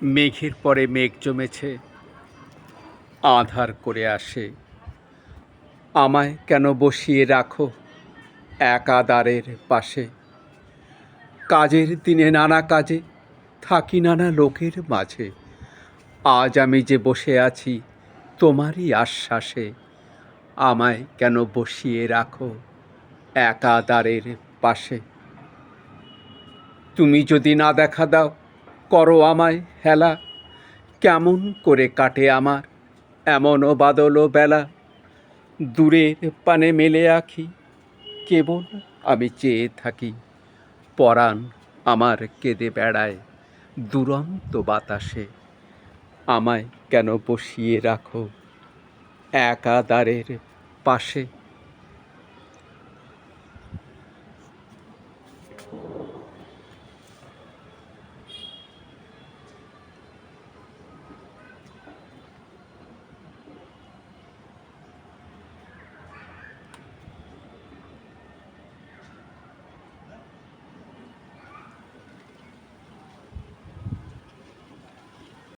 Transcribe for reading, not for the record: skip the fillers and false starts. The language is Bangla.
মেঘের পরে মেঘ জমেছে, আঁধার করে আসে। আমায় কেন বসিয়ে রাখো একা দ্বারের পাশে? কাজের দিনে নানা কাজে থাকি নানা লোকের মাঝে। আজ আমি যে বসে আছি তোমারই আশ্বাসে। আমায় কেন বসিয়ে রাখো একা দ্বারের পাশে? তুমি যদি না দেখা দাও, করো আমায় হেলা, কেমন করে কাটে আমার এমনও বাদল বেলা। দূরের পানে মেলে আঁখি, কেবল আমি চেয়ে থাকি। পরাণ আমার কেঁদে বেড়ায় দুরন্ত বাতাসে। আমায় কেন বসিয়ে রাখো একা দ্বারের পাশে?